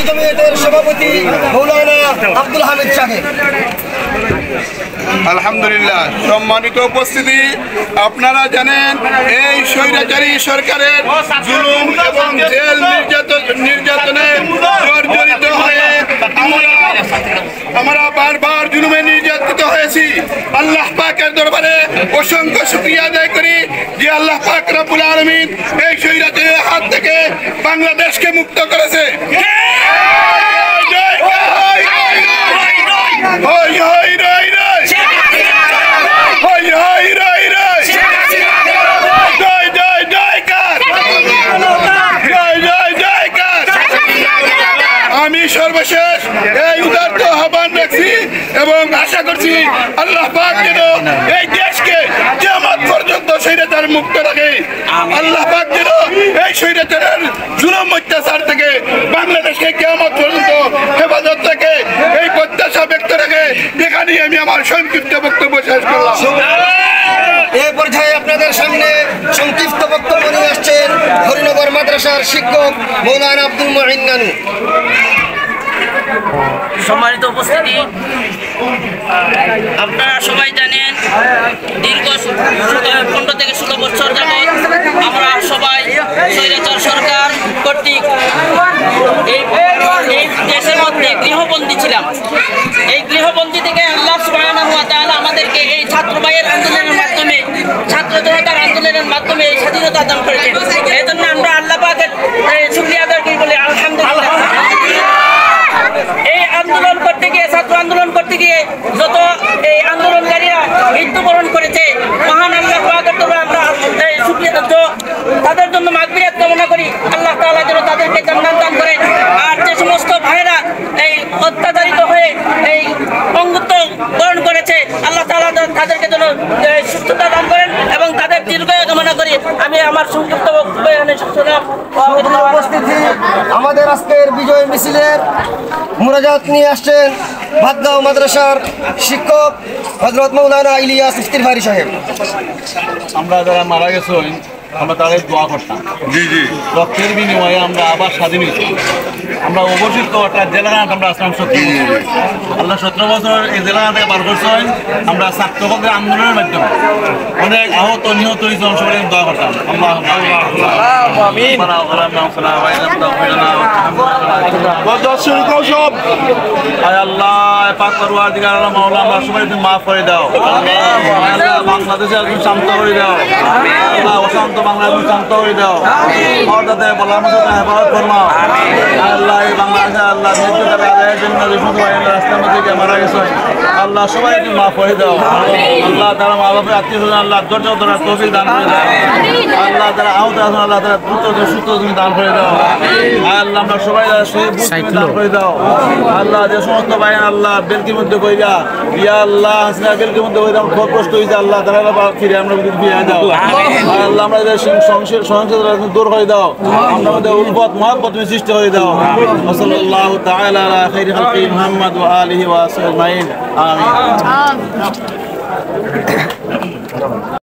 ইসলামী জমিয়তের সভাপতি মৌলানা আব্দুল হামিদ সাহেব। আলহামদুলিল্লাহ, সম্মানিত উপস্থিতি, আপনারা জানেন এই স্বৈরাচারী সরকারের জুলুম এবং জেল নির্যাতনে জর্জরিত হয়ে আমরা বারবার জুলুমে নির্যাতিত হয়েছি। আল্লাহ পাকের দরবারে অসংখ্য শুকরিয়া আদায় করি যে আল্লাহ পাক রব্বুল আলামিন এই স্বৈরাচারের হাত থেকে বাংলাদেশকে মুক্ত করেছে। আমি সর্বশেষ এই উদারত আহ্বান রাখছি এবং আশা করছি আল্লাহ পাক যেন এই দেশকে কিয়ামত পর্যন্ত স্বৈরাচার মুক্ত রাখে। আল্লাহ পাক যেন এই স্বৈরাচারের জুলুম অত্যাচার থেকে বাংলাদেশকে কিয়ামত পর্যন্ত হেফাজত রাখে, এই প্রত্যাশা ব্যক্ত রাখে। এখানেই আমি আমার সংক্ষিপ্ত বক্তব্য শেষ করলাম। এ পর্যায়ে আপনাদের সামনে সংক্ষিপ্ত বক্তব্য নিয়ে আসছেন হরিনগর মাদ্রাসার শিক্ষক মৌলানা আব্দুল মুঈন নানু। সম্মানিত উপস্থিতি, আপনারা সবাই জানেন দীর্ঘ 15 থেকে 16 বছর যাবৎ আমরা সবাই স্বৈরাচার সরকার কর্তৃক এই দেশের মধ্যে গৃহবন্দী ছিলাম। এই গৃহবন্দী থেকে আল্লাহ সুবহানাহু ওয়া তাআলা আমাদেরকে এই ছাত্র ভাইয়ের আন্দোলনের মাধ্যমে, ছাত্র জনতার আন্দোলনের মাধ্যমে স্বাধীনতা দান করেছেন। এই জন্য আমরা আল্লাহ পাকের শুকরিয়া আদায় করি, বলি আলহামদুলিল্লাহ। এই আন্দোলন করতে গিয়ে, ছাত্র আন্দোলন করতে গিয়ে যত এই আন্দোলনকারীরা মৃত্যুবরণ করেছে, মহান আল্লাহ পাকের দরবারে আমরা তাদের জন্য মাগফিরাত কামনা করি। আল্লাহ তাআলা যেন তাদেরকে জান্নাত দান করেন। আর যে সমস্ত ভাইরা এই অত্যাচারিত হয়ে এই পঙ্গুত্ব বরণ করেছে, আল্লাহ তাআলা তাদেরকে যেন সুস্থতা দান করেন এবং তাদের দীর্ঘায়ু কামনা করি। আমি আমার সংক্ষিপ্ত বক্তব্য এখানে উপস্থিতি, আমাদের আজকের বিজয় মিছিলের মুনাজাত নিয়ে আসছেন ভাতগাঁও মাদ্রাসার শিক্ষক হযরত মাওলানা ইলিয়াস ইফতির ভারি সাহেব। আমরা যারা মারা গেছেন আমরা তাদের দোয়া করতাম, রক্তের বিনিময়ে আমরা আবার স্বাধীন হয়েছি। আমরা অবশিষ্ট একটা জেলাঘাট আমরা আসলাম 17 বছর। আল্লাহ 17 বছর এই জেলাঘাটে পার করছেন। আমরা ছাত্রদের আন্দোলনের মাধ্যমে অনেক আহত নিহত হয়েছে, সবাই দোয়া করতাম। মাফ করে দাও, বাংলাদেশে শান্ত করে দাও, অশান্ত বাংলাদেশ শান্ত করে দাও, বলার মতো হেফাজত ফরমাও। আল্লাহ এই বাংলাদেশে আল্লাহ আদায়ের জন্য যে সমস্ত রাস্তার মধ্যে মারা গেছে আল্লাহ সবাইকে মাফ করে দাও। আল্লাহ তারা মা বাপের আত্মীয় স্বজন আল্লাহ ধৈর্য ধরার তৌফিক দান করে দাও। আল্লাহ তারা আহত আছেন আল্লাহ তারা দ্রুত সুস্থ তুমি দান করে দাও। আল্লাহ আমরা সবাই দান করে দাও। আল্লাহ যে সমস্ত ভাই আল্লাহ বেলকির মধ্যে কইরা ইয়া আল্লাহ হাসনা বেলকির মধ্যে কইরা খুব কষ্ট হয়েছে, আল্লাহ তারা ফিরে আমরা ফিরে দাও। আল্লাহ আমরা সংসার দূর করে দাও, আমরা মধ্যে উলফত মহব্বত তুমি সৃষ্টি করে দাও। সাল্লাল্লাহু তাআলা আলা খাইরি খালকি মুহাম্মদ ওয়া আলিহি ওয়া সাহবিহি আজমাইন। আমিন।